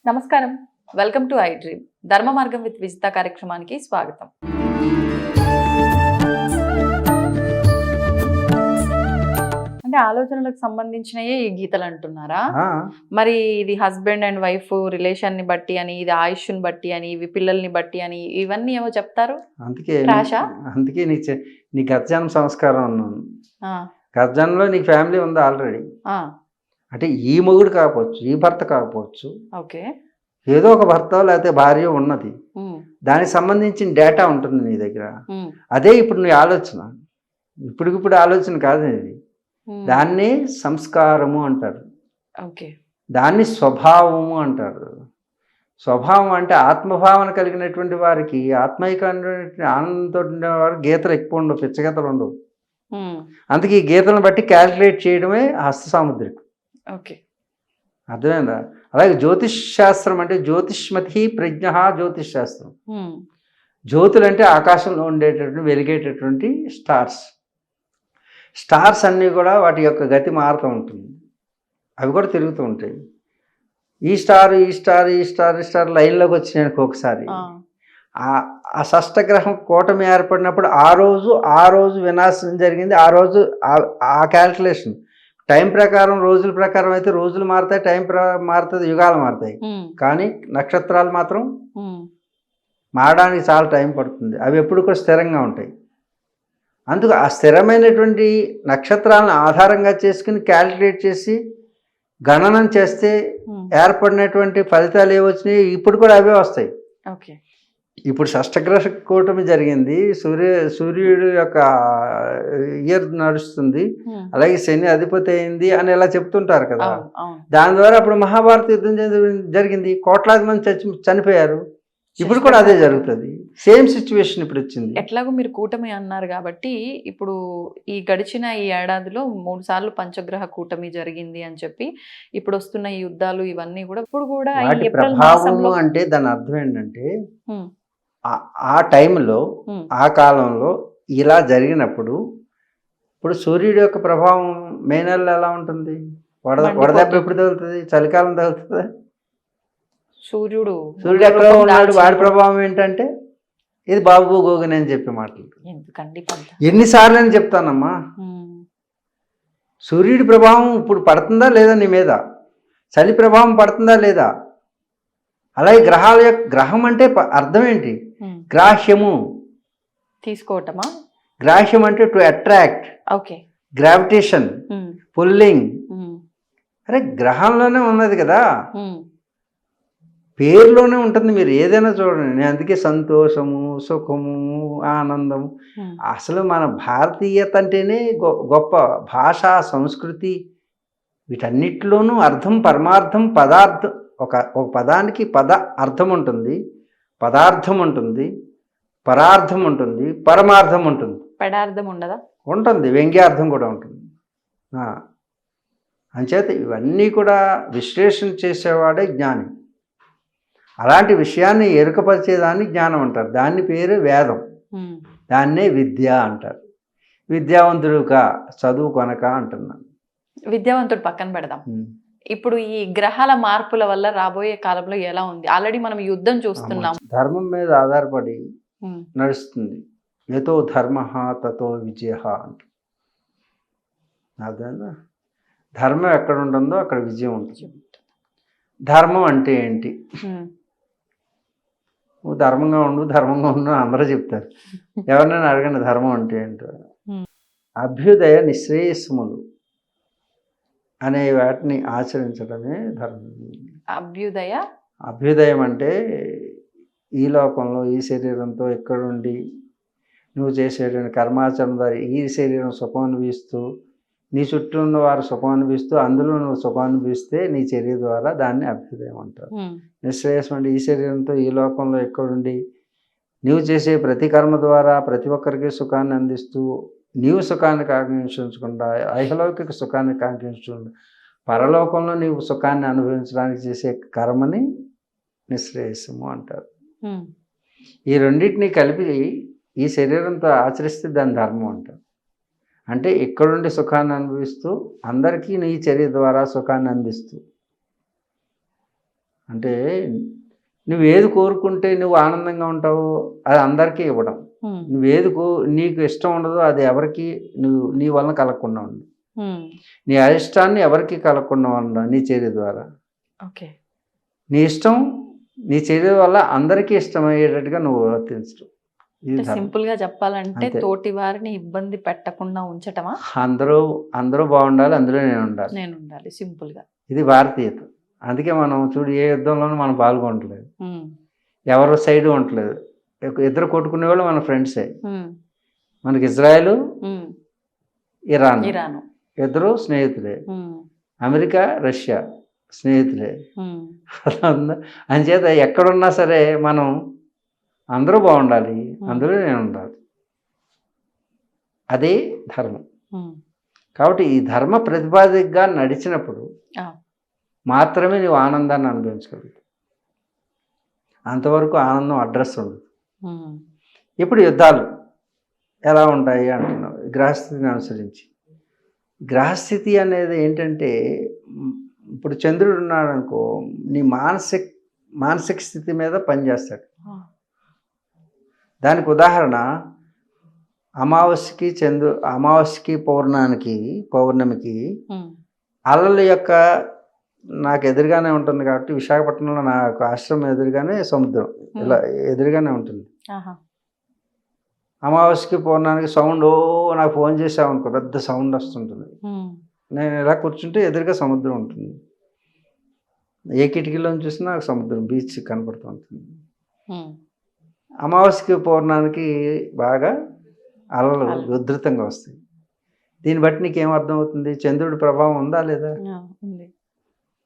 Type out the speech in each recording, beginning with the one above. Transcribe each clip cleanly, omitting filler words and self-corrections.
నమస్కారం, welcome to I dream. ధర్మ మార్గం విత్ విజిత కార్యక్రమానికి స్వాగతం. అంటే ఆలోచనలకు సంబంధించినయే ఈ గీతలు అంటున్నారా? మరి ఇది హస్బెండ్ అండ్ వైఫ్ రిలేషన్ ని బట్టి అని, ఇది ఆయుష్ని బట్టి అని, ఇవి పిల్లల్ని బట్టి అని, ఇవన్నీ ఏమో చెప్తారు. అందుకే నీ గతజన్మ సంస్కారం అన్నాను. గతజన్మలో నీకు ఫ్యామిలీ ఉంది ఆల్రెడీ. అంటే ఈ మొగుడు కాకపోవచ్చు, ఈ భర్త కాకపోవచ్చు, ఓకే, ఏదో ఒక భర్త లేకపోతే భార్య ఉన్నది. దానికి సంబంధించిన డేటా ఉంటుంది నీ దగ్గర. అదే ఇప్పుడు నీ ఆలోచన. ఇప్పుడు ఆలోచన కాదు ఇది. దాన్ని సంస్కారము అంటారు, దాన్ని స్వభావము అంటారు. స్వభావం అంటే ఆత్మభావన కలిగినటువంటి వారికి, ఆత్మైకమైనటువంటి ఆనందంతో ఉండేవారు గీతలు ఎక్కువ ఉండవు, పిచ్చగీతలు ఉండవు. అందుకే ఈ గీతలను బట్టి క్యాల్కులేట్ చేయడమే హస్త సాముద్రికం. అర్థమైందా? అలాగే జ్యోతిష్ శాస్త్రం అంటే జ్యోతిష్మతి ప్రజ్ఞ జ్యోతిష్ శాస్త్రం. జ్యోతులు అంటే ఆకాశంలో ఉండేటటువంటి వెలిగేటటువంటి స్టార్స్ అన్నీ కూడా వాటి యొక్క గతి మారుతూ ఉంటుంది. అవి కూడా తిరుగుతూ ఉంటాయి. ఈ స్టార్ లైన్లోకి వచ్చినానికి ఒకసారి ఆ షష్టగ్రహం కూటమి ఏర్పడినప్పుడు ఆ రోజు వినాశనం జరిగింది. ఆ రోజు ఆ క్యాల్కులేషన్ టైం ప్రకారం, రోజుల ప్రకారం అయితే రోజులు మారుతాయి, టైం మారుతుంది, యుగాలు మారుతాయి. కానీ నక్షత్రాలు మాత్రం మారడానికి చాలా టైం పడుతుంది. అవి ఎప్పుడు కూడా స్థిరంగా ఉంటాయి. అందుకు ఆ స్థిరమైనటువంటి నక్షత్రాలను ఆధారంగా చేసుకుని క్యాల్కులేట్ చేసి గణనం చేస్తే ఏర్పడినటువంటి ఫలితాలు ఏవచ్చినాయి ఇప్పుడు కూడా అవే వస్తాయి. ఇప్పుడు షష్టగ్రహ కూటమి జరిగింది, సూర్యుడు యొక్క ఇయర్ నడుస్తుంది, అలాగే శని అధిపతి అయింది అని ఇలా చెప్తుంటారు కదా. దాని ద్వారా అప్పుడు మహాభారత యుద్ధం జరిగింది, కోట్లాది మంది చనిపోయారు. ఇప్పుడు కూడా అదే జరుగుతుంది. సేమ్ సిచ్యువేషన్ ఇప్పుడు వచ్చింది. ఎట్లాగో మీరు కూటమి అన్నారు కాబట్టి, ఇప్పుడు ఈ గడిచిన ఈ ఏడాదిలో 3 సార్లు పంచగ్రహ కూటమి జరిగింది అని చెప్పి ఇప్పుడు వస్తున్న ఈ యుద్ధాలు ఇవన్నీ కూడా ఇప్పుడు కూడా ప్రభావము అంటే దాని అర్థం ఏంటంటే ఆ టైంలో, ఆ కాలంలో ఇలా జరిగినప్పుడు ఇప్పుడు సూర్యుడి యొక్క ప్రభావం మే నెలలో ఎలా ఉంటుంది? వడదెబ్బ ఎప్పుడు తగులుతుంది? చలికాలం తగులుతుందా? సూర్యుడు ఎక్కడ ఉన్నాడు? వాడి ప్రభావం ఏంటంటే ఇది బాబు గోగుని అని చెప్పి మాటలు ఎన్నిసార్లు అని చెప్తానమ్మా. సూర్యుడి ప్రభావం ఇప్పుడు పడుతుందా లేదా నీ మీద? చలి ప్రభావం పడుతుందా లేదా? అలాగే గ్రహాల యొక్క, గ్రహం అంటే అర్థం ఏంటి? గ్రాహ్యము తీసుకోవటమా? గ్రాహ్యం అంటే టు అట్రాక్ట్, గ్రావిటేషన్, పుల్లింగ్. అరే గ్రహంలోనే ఉన్నది కదా, పేరులోనే ఉంటుంది. మీరు ఏదైనా చూడండి. నేను అందుకే సంతోషము, సుఖము, ఆనందము. అసలు మన భారతీయత అంటేనే గొప్ప భాష, సంస్కృతి. వీటన్నిటిలోనూ అర్థం, పరమార్థం, పదార్థం. ఒక పదానికి అర్థం ఉంటుంది, పదార్థం ఉంటుంది, పరార్థం ఉంటుంది, పరమార్థం ఉంటుంది. పదార్థం ఉండదా? ఉంటుంది, వ్యంగ్యార్థం కూడా ఉంటుంది. అంచేత ఇవన్నీ కూడా విశ్లేషణ చేసేవాడే జ్ఞాని. అలాంటి విషయాన్ని ఎరుకపరిచేదాన్ని జ్ఞానం అంటారు. దాని పేరు వేదం, దాన్నే విద్య అంటారు. విద్యావంతుడుగా చదువు కొనక అంటున్నాను. విద్యావంతుడు పక్కన పెడదాం. ఇప్పుడు ఈ గ్రహాల మార్పుల వల్ల రాబోయే కాలంలో ఎలా ఉంది? ఆల్రెడీ మనం యుద్ధం చూస్తున్నాం. ధర్మం మీద ఆధారపడి నడుస్తుంది. యతో ధర్మ తతో విజయ అంట. అదేనా? ధర్మం ఎక్కడ ఉంటుందో అక్కడ విజయం ఉంటుంది. ధర్మం అంటే ఏంటి? నువ్వు ధర్మంగా ఉండు అందరూ చెప్తారు. ఎవరినైనా అడగండి ధర్మం అంటే ఏంటో. అభ్యుదయ నిశ్రేయస్సుములు అనే వాటిని ఆచరించడమే ధర్మం. అభ్యుదయం అంటే ఈ లోకంలో ఈ శరీరంతో ఎక్కడుండి నువ్వు చేసేటువంటి కర్మాచరణ ద్వారా ఈ శరీరం సుఖం అనుభవిస్తూ, నీ చుట్టూ ఉన్న వారు సుఖం అనుభవిస్తూ, అందులో నువ్వు సుఖం అనుభవిస్తే నీ చర్య ద్వారా దాన్ని అభ్యుదయం అంటారు. నిశ్రేయసం అంటే ఈ శరీరంతో ఈ లోకంలో ఎక్కడుండి నీవు చేసే ప్రతి కర్మ ద్వారా ప్రతి ఒక్కరికి సుఖాన్ని అందిస్తూ, నీవు సుఖాన్ని కాంక్షించకుండా, ఐహలౌకిక సుఖాన్ని కాంక్షించకుండా పరలోకంలో నీవు సుఖాన్ని అనుభవించడానికి చేసే కర్మని నిశ్రేయసము అంటారు. ఈ రెండింటినీ కలిపి ఈ శరీరంతో ఆచరిస్తే దాని ధర్మం అంటారు. అంటే ఇక్కడుండి సుఖాన్ని అనుభవిస్తూ అందరికీ నీ చర్య ద్వారా సుఖాన్ని అందిస్తూ, అంటే నువ్వు ఏది కోరుకుంటే నువ్వు ఆనందంగా ఉంటావో అది అందరికీ ఇవ్వడం. నువ్వేది నీకు ఇష్టం ఉండదో అది ఎవరికి నీ వలన కలగకుండా ఉండు. నీ అయిష్టాన్ని ఎవరికి కలగకుండా ఉండ నీ చర్య ద్వారా. ఓకే, నీ ఇష్టం నీ చర్య వల్ల అందరికీ ఇష్టమయ్యేటట్టుగా నువ్వు వర్తించడం. సింపుల్ గా చెప్పాలంటే తోటి వారిని ఇబ్బంది పెట్టకుండా ఉంచటమా? అందరూ బాగుండాలి, అందులో నేను ఉండాలి సింపుల్ గా. ఇది భారతీయత. అందుకే మనం చూడు, ఏ యుద్ధంలోనూ మనం పాల్గొనట్లేదు, ఎవరు సైడ్ ఉండట్లేదు. ఇద్దరు కొట్టుకునే వాళ్ళు మన ఫ్రెండ్సే. మనకి ఇజ్రాయెల్, ఇరాన్ ఇద్దరు స్నేహితులే. అమెరికా, రష్యా స్నేహితులే. అంచేత ఎక్కడున్నా సరే మనం అందరూ బాగుండాలి, అందులో నేను ఉండాలి. అదే ధర్మం. కాబట్టి ఈ ధర్మ ప్రతిపాదికగా నడిచినప్పుడు మాత్రమే నువ్వు ఆనందాన్ని అనుభవించగలుగుతావు. అంతవరకు ఆనందం అడ్రస్ ఉండదు. ఇప్పుడు యుద్ధాలు ఎలా ఉంటాయి అంటున్నావు, గ్రహస్థితిని అనుసరించి. గ్రహస్థితి అనేది ఏంటంటే, ఇప్పుడు చంద్రుడు ఉన్నాడు అనుకో, నీ మానసిక స్థితి మీద పనిచేస్తాడు. దానికి ఉదాహరణ అమావాస్యకి పౌర్ణమికి అలల యొక్క నాకు ఎదురుగానే ఉంటుంది. కాబట్టి విశాఖపట్నంలో నా యొక్క ఆశ్రమం ఎదురుగానే సముద్రం ఇలా ఎదురుగానే ఉంటుంది. అమావాస్యకి పౌర్ణానికి సౌండ్ నాకు ఫోన్ చేసామనుకో, పెద్ద సౌండ్ వస్తుంటుంది. నేను ఇలా కూర్చుంటే ఎదురుగా సముద్రం ఉంటుంది. ఏ కిటికీలో చూసినా నాకు సముద్రం, బీచ్ కనపడుతూ ఉంటుంది. అమావాస్యకి పౌర్ణానికి బాగా అలలు ఉధృతంగా వస్తాయి. దీన్ని బట్టి నీకేం అర్థం అవుతుంది? చంద్రుడి ప్రభావం ఉందా లేదా?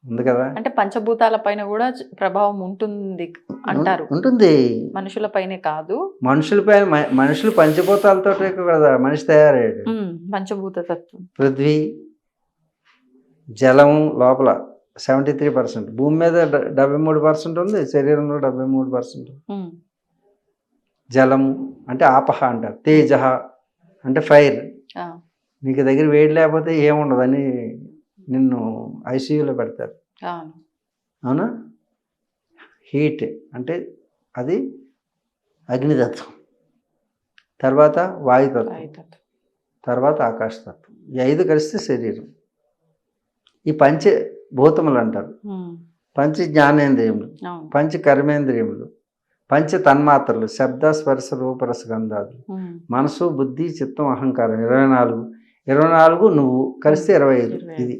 ఉంది కదా. అంటే పంచభూతాల పైన కూడా ప్రభావం ఉంటుంది అంటారు. ఉంటుంది, మనుషుల పైనే కాదు. మనుషులు పంచభూతాలతో కదా మనిషి తయారయ్యాడు. పంచభూత తత్వం, పృథ్వీ, జలము లోపల 73%, భూమి మీద 73% ఉంది, శరీరంలో 73%. జలము అంటే ఆపహ అంటారు, తేజ అంటే ఫైర్. నీకు దగ్గర వేడి లేకపోతే ఏముండదని నిన్ను ఐసీయూలో పెడతారు. అవునా? హీట్ అంటే అది అగ్నితత్వం, తర్వాత వాయుతత్వం, తర్వాత ఆకాశతత్వం. ఈ 5 కలిస్తే శరీరం. ఈ పంచభూతములు అంటారు. పంచ జ్ఞానేంద్రియములు, పంచ కర్మేంద్రియములు, పంచ తన్మాత్రలు, శబ్ద స్పర్శ రూపరస గంధాలు, మనసు బుద్ధి చిత్తం అహంకారం. 24 నువ్వు కలిస్తే 25. ఇది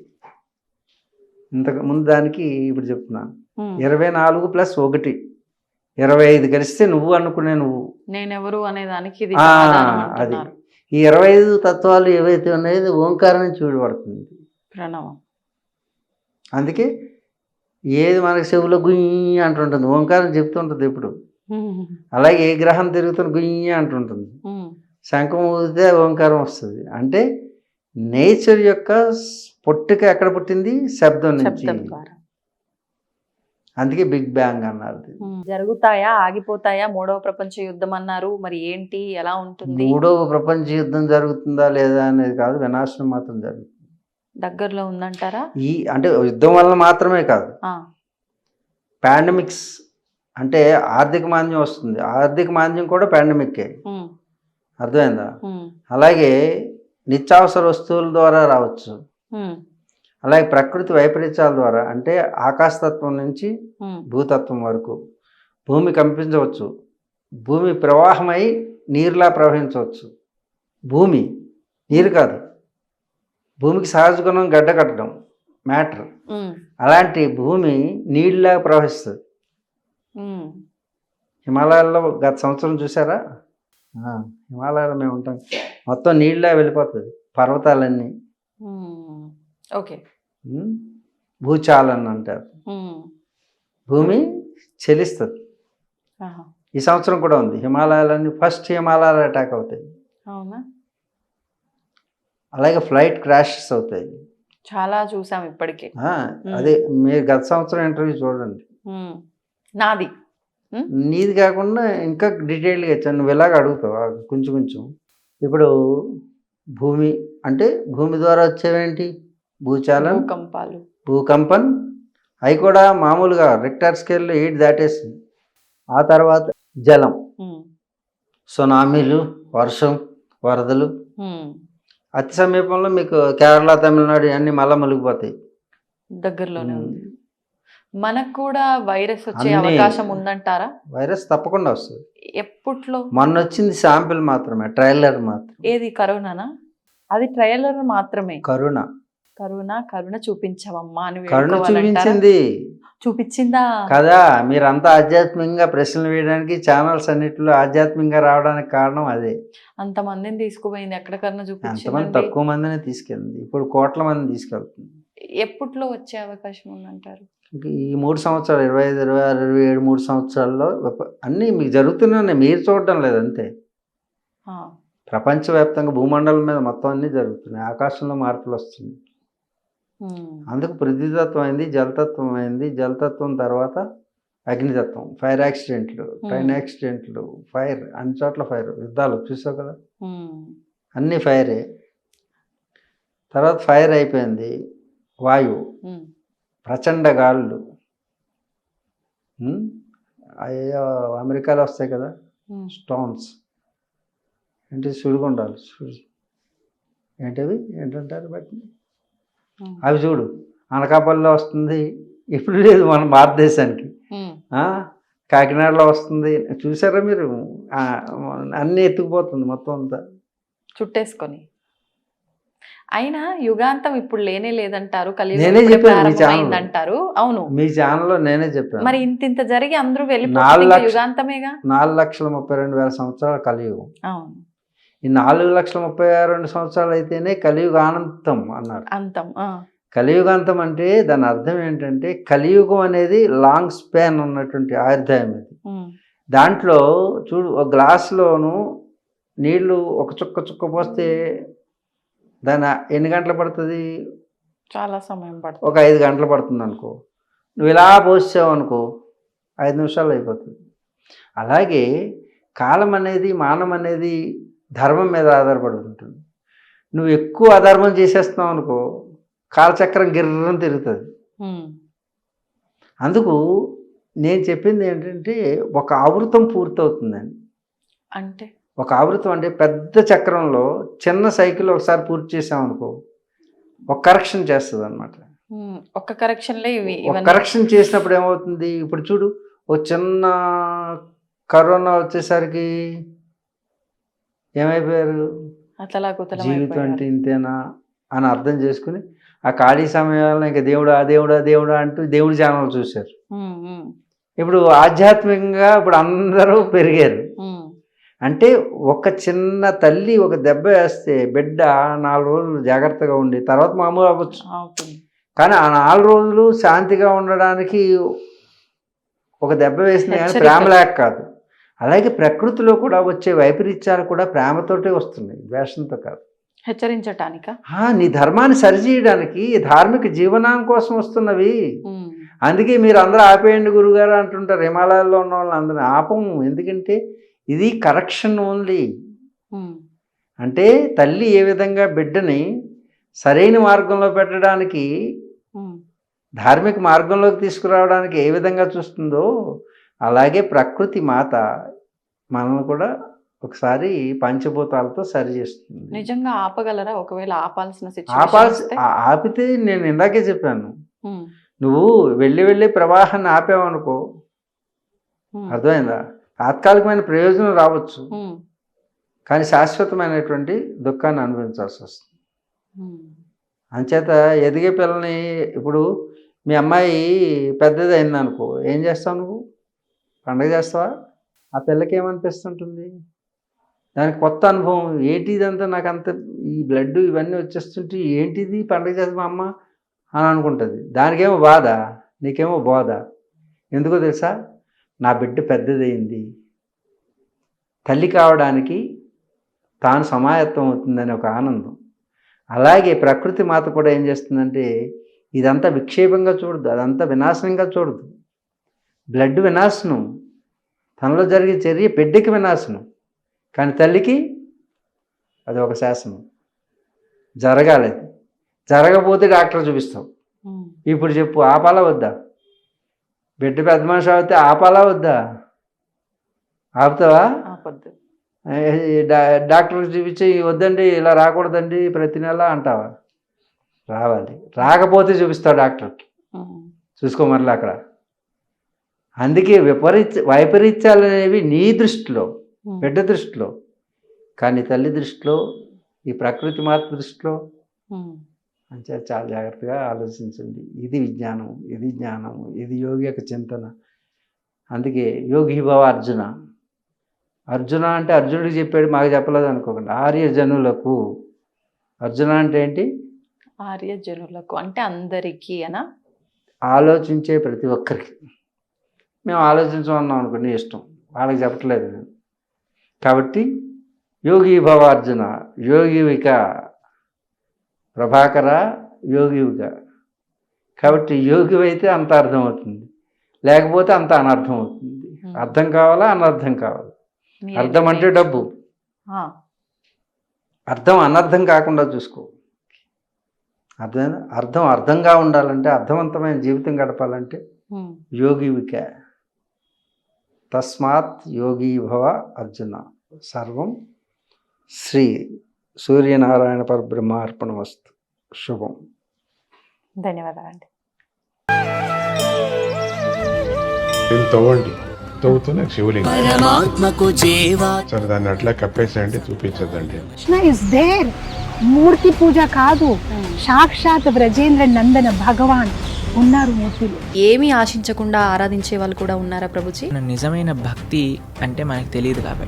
ఇంతకు ముందు దానికి ఇప్పుడు చెప్తున్నాను. 24 + 1 25 కలిస్తే నువ్వు అనుకునే నువ్వు, నేనెవరు అనే దానికి అది. ఈ 25 తత్వాలు ఏవైతే ఉన్నాయో ఓంకారం నుంచి విడిపడుతుంది, ప్రణవం. అందుకే ఏది మనకి చెవులో గుయ్యి అంటుంటుంది, ఓంకారం చెప్తుంటుంది ఎప్పుడు. అలాగే ఏ గ్రహం తిరుగుతున్న గుయ్యి అంటుంటుంది, శంఖం ఊదితే ఓంకారం వస్తుంది. అంటే నేచర్ యొక్క పుట్టుక ఎక్కడ పుట్టింది? శబ్దం నుంచి. అందుకే బిగ్ బ్యాంగ్ అన్నారు. జరుగుతాయా, ఆగిపోతాయా? 3వ ప్రపంచ యుద్ధం అన్నారు, మరి ఏంటి, ఎలా ఉంటుంది? 3వ ప్రపంచ యుద్ధం జరుగుతుందా లేదా అనేది కాదు, వినాశనం మాత్రం జరుగుతుంది. దగ్గరలో ఉందంటారా? అంటే యుద్ధం వల్ల మాత్రమే కాదు, పాండమిక్స్ అంటే ఆర్థిక మాంద్యం వస్తుంది. ఆర్థిక మాంద్యం కూడా పాండమిక్కే, అర్థమైందా? అలాగే నిత్యావసర వస్తువుల ద్వారా రావచ్చు, అలాగే ప్రకృతి వైపరీత్యాల ద్వారా, అంటే ఆకాశతత్వం నుంచి భూతత్వం వరకు భూమి కంపించవచ్చు, భూమి ప్రవాహమై నీరులా ప్రవహించవచ్చు. భూమి నీరు కాదు, భూమికి సహజ గుణం గడ్డ కట్టడం, మ్యాటర్. అలాంటి భూమి నీళ్ళలా ప్రవహిస్తుంది. హిమాలయాల్లో గత సంవత్సరం చూసారా? హిమాలయాల్లో మేము ఉంటాం, మొత్తం నీళ్ళ వెళ్ళిపోతుంది, పర్వతాలన్నీ. ఓకే, భూచాలన్ అంటారు. భూమి చెలిస్తుంది. ఈ సంవత్సరం కూడా ఉంది. హిమాలయాలన్నీ ఫస్ట్ హిమాలయాలు అటాక్ అవుతాయి. అలాగే ఫ్లైట్ క్రాషెస్ అవుతాయి. చాలా చూసాం ఇప్పటికే. అదే మీరు గత సంవత్సరం ఇంటర్వ్యూ చూడండి. నీది కాకుండా ఇంకా డీటెయిల్గా ఇచ్చాను. నువ్వు ఇలాగ అడుగుతావు కొంచెం. ఇప్పుడు భూమి అంటే భూమి ద్వారా వచ్చేవేంటి? భూచాలన్, భూకంపాలు. భూకంపన్, అవి కూడా మామూలుగా రిక్టర్ స్కేల్లో 8 దాటేసింది. ఆ తర్వాత జలం, సునామీలు, వర్షం, వరదలు. అతి సమీపంలో మీకు కేరళ, తమిళనాడు అన్నీ మళ్ళా మునిగిపోతాయి. దగ్గరలోనే ఉంది. మనకు కూడా వైరస్ వచ్చే అన్నీ అవకాశం ఉందంటారా? వైరస్ తప్పకుండా వస్తుంది. ఎప్పట్లో? మొన్న వచ్చింది శాంపిల్ మాత్రమే, ట్రైలర్ మాత్రం. ఏది కరోనానా? అది ట్రయలర్ మాత్రమే. కరోనా కరుణ చూపించవమ్మా అని కరుణ వేడుకోవాలంటారా? చూపించింది చూపించిందా? కదా. మీరంతా ఆధ్యాత్మికంగా ప్రశ్నలు వేయడానికి ఛానల్స్ అన్నిటిలో ఆధ్యాత్మికంగా రావడానికి కారణం అదే. అంతమందిని తీసుకుపోయింది, ఎక్కడ కరుణ అంతమంది చూపించింది? తక్కువ మందిని తీసుకెళ్ళింది, ఇప్పుడు కోట్ల మందిని తీసుకెళ్తుంది. ఎప్పట్లో వచ్చే అవకాశం ఉందంటారు? ఇంక ఈ 3 సంవత్సరాలు 25, 26, 27, 3 సంవత్సరాల్లో అన్నీ మీకు జరుగుతూనే మీరు చూడడం లేదు అంతే. ప్రపంచవ్యాప్తంగా భూమండలం మీద మొత్తం అన్నీ జరుగుతున్నాయి. ఆకాశంలో మార్పులు వస్తున్నాయి. అందుకు పృథ్వీతత్వం అయింది, జలతత్వం అయింది. జలతత్వం తర్వాత అగ్నితత్వం, ఫైర్ యాక్సిడెంట్లు, ట్రైన్ యాక్సిడెంట్లు, ఫైర్, అన్ని చోట్ల ఫైర్, యుద్ధాలు చూసావు కదా, అన్నీ ఫైరే. తర్వాత ఫైర్ అయిపోయింది, వాయువు, ప్రచండ గాలులు. అయ్యో అమెరికాలో వస్తాయి కదా స్టోన్స్, ఏంటి సుడిగుండాలు, ఏంటవి ఏంటంటారు బట్టి, అవి చూడు. అనకాపల్లిలో వస్తుంది, ఇప్పుడు లేదు మన భారతదేశానికి. కాకినాడలో వస్తుంది, చూసారా మీరు? అన్నీ ఎత్తుకుపోతుంది మొత్తం అంతా చుట్టేసుకొని. అయినా యుగాంతం ఇప్పుడు లేనే లేదంటారు, నేనే చెప్పాను మీ ఛానల్ అంటారు. అవును, మీ ఛానల్లో నేనే చెప్పాను. మరి ఇంత జరిగి అందరూ వెళ్ళిపోతే యుగాంతమేగా. 4,32,000 సంవత్సరాల కలియుగం. అవును, ఈ 4,32,000 సంవత్సరాలు అయితేనే కలియుగానంతం అన్నారు. అంతం. కలియుగాంతం అంటే దాని అర్థం ఏంటంటే, కలియుగం అనేది లాంగ్ స్పాన్ ఉన్నటువంటి ఆయుర్దాయం ఇది. దాంట్లో చూడు, ఒక గ్లాసులోను నీళ్లు ఒక చుక్క పోస్తే దాని ఎన్ని గంటలు పడుతుంది? చాలా సమయం పడుతుంది. ఒక 5 గంటలు పడుతుంది అనుకో. నువ్వు ఇలా పోసావు అనుకో, 5 నిమిషాలు అయిపోతుంది. అలాగే కాలం అనేది, మానం అనేది ధర్మం మీద ఆధారపడి ఉంటుంది. నువ్వు ఎక్కువ అధర్మం చేసేస్తున్నావు అనుకో, కాలచక్రం గిర్రం తిరుగుతుంది. అందుకు నేను చెప్పింది ఏంటంటే, ఒక ఆవృతం పూర్తవుతుందని. అంటే ఒక ఆవృతం అంటే పెద్ద చక్రంలో చిన్న సైకిల్ ఒకసారి పూర్తి చేసామనుకో, ఒక కరెక్షన్ చేస్తుంది అనమాట. ఒక కరెక్షన్లో ఒక కరెక్షన్ చేసినప్పుడు ఏమవుతుంది? ఇప్పుడు చూడు, ఒక చిన్న కరోనా వచ్చేసరికి ఏమైపోయారు? జీవితం అంటే ఇంతేనా అని అర్థం చేసుకుని ఆ ఖాళీ సమయాల్లో ఇంకా దేవుడా దేవుడా దేవుడా అంటూ దేవుడి ఛానల్ చూశారు. ఇప్పుడు ఆధ్యాత్మికంగా ఇప్పుడు అందరూ పెరిగారు. అంటే ఒక చిన్న తల్లి ఒక దెబ్బ వేస్తే బిడ్డ 4 రోజులు జాగ్రత్తగా ఉండి తర్వాత మామూలు అవ్వచ్చు. కానీ ఆ 4 రోజులు శాంతిగా ఉండడానికి ఒక దెబ్బ వేసిన కానీ ప్రేమ లేక కాదు. అలాగే ప్రకృతిలో కూడా వచ్చే వైపరీత్యాలు కూడా ప్రేమతోటే వస్తున్నాయి, ద్వేషంతో కాదు. హెచ్చరించటానిక, నీ ధర్మాన్ని సరిచేయడానికి, ధార్మిక జీవనం కోసం వస్తున్నవి. అందుకే మీరు అందరూ ఆపేయండి గురుగారు అంటుంటారు. హిమాలయాల్లో ఉన్న వాళ్ళని అందరూ ఆపము. ఎందుకంటే ఇది కరెక్షన్ ఓన్లీ. అంటే తల్లి ఏ విధంగా బిడ్డని సరైన మార్గంలో పెట్టడానికి, ధార్మిక మార్గంలోకి తీసుకురావడానికి ఏ విధంగా చూస్తుందో, అలాగే ప్రకృతి మాత మనల్ని కూడా ఒకసారి పంచభూతాలతో సరి చేస్తుంది. నిజంగా ఆపగలరా? ఒకవేళ ఆపాల్సిన ఆపితే నేను ఇందాకే చెప్పాను, నువ్వు వెళ్ళి ప్రవాహాన్ని ఆపావనుకో, అర్థమైందా? తాత్కాలికమైన ప్రయోజనం రావచ్చు, కానీ శాశ్వతమైనటువంటి దుఃఖాన్ని అనుభవించాల్సి వస్తుంది. అంచేత ఎదిగే పిల్లని, ఇప్పుడు మీ అమ్మాయి పెద్దది అయింది అనుకో, ఏం చేస్తావు నువ్వు? పండగ చేస్తావా? ఆ పిల్లకి ఏమనిపిస్తుంటుంది? దానికి కొత్త అనుభవం. ఏంటి ఇదంతా, నాకు అంత ఈ బ్లడ్ ఇవన్నీ వచ్చేస్తుంటే ఏంటిది, పండగ చేస్తా మా అమ్మ అని అనుకుంటుంది. దానికేమో బాధ, నీకేమో బోధ. ఎందుకో తెలుసా? నా బిడ్డ పెద్దదైంది, తల్లి కావడానికి తాను సమాయత్తం అవుతుందని ఒక ఆనందం. అలాగే ప్రకృతి మాత కూడా ఏం చేస్తుందంటే, ఇదంతా విక్షేపంగా చూడదు, అదంతా వినాశనంగా చూడదు. బ్లడ్ వినాశనం, తనలో జరిగే చర్య బిడ్డకి వినాశనం, కానీ తల్లికి అది ఒక శాసనం. జరగాలి అది. జరగకపోతే డాక్టర్ చూపిస్తాం. ఇప్పుడు చెప్పు, ఆపాలా వద్దా? బిడ్డ పెద్ద మనిషి అవుతే ఆపాలా వద్దా? ఆపుతావా? ఆపొద్దు. డాక్టర్కి చూపించి వద్దండి ఇలా రాకూడదండి ప్రతి నెల అంటావా? రావాలి. రాకపోతే చూపిస్తావు డాక్టర్కి, చూసుకో మరలా అక్కడ. అందుకే వైపరీత్యాలు అనేవి నీ దృష్టిలో, బిడ్డ దృష్టిలో, కానీ తల్లి దృష్టిలో, ఈ ప్రకృతి మాత దృష్టిలో అంటే చాలా జాగ్రత్తగా ఆలోచించండి. ఇది విజ్ఞానం, ఇది జ్ఞానం, ఇది యోగి యొక్క చింతన. అందుకే యోగి భవ అర్జున. అర్జున అంటే అర్జునుడికి చెప్పాడు, మాకు చెప్పలేదు అనుకోకండి. ఆర్యజనులకు. అర్జున అంటే ఏంటి? ఆర్యజనులకు అంటే అందరికీ అనా? ఆలోచించే ప్రతి ఒక్కరికి. మేము ఆలోచించమన్నాం అనుకోండి, ఇష్టం, వాళ్ళకి చెప్పట్లేదు నేను. కాబట్టి యోగి భవ అర్జున. యోగివిక ప్రభాకర, యోగివిక. కాబట్టి యోగివైతే అంత అర్థమవుతుంది, లేకపోతే అంత అనర్థం అవుతుంది. అర్థం కావాలా, అనర్థం కావాలి. అర్థం అంటే డబ్బు, అర్థం అనర్థం కాకుండా చూసుకో. అర్థంగా ఉండాలంటే, అర్థవంతమైన జీవితం గడపాలంటే యోగివిక. తస్మాత్ యోగి భవ అర్జున. సర్వం శ్రీ సూర్యనారాయణ పరబ్రహ్మార్పణమస్తు. శుభం. ధన్యవాదాలండి. తవ్వండి, తవ్వుతూనే శివలింగం. పరమాత్మకు జీవా. సరే, దాన్ని అట్లా కప్పేసేయండి, చూపించదండి. Krishna is there. మూర్తి పూజ కాదు, సాక్షాత్ బ్రజేంద్ర నందన భగవాన్ ఉన్నారు మూర్తిలో. ఏమీ ఆశించకుండా ఆరాధించే వాళ్ళు కూడా ఉన్నారా ప్రభుజీ? నిజమైన భక్తి అంటే మనకు తెలియదు కాబట్టి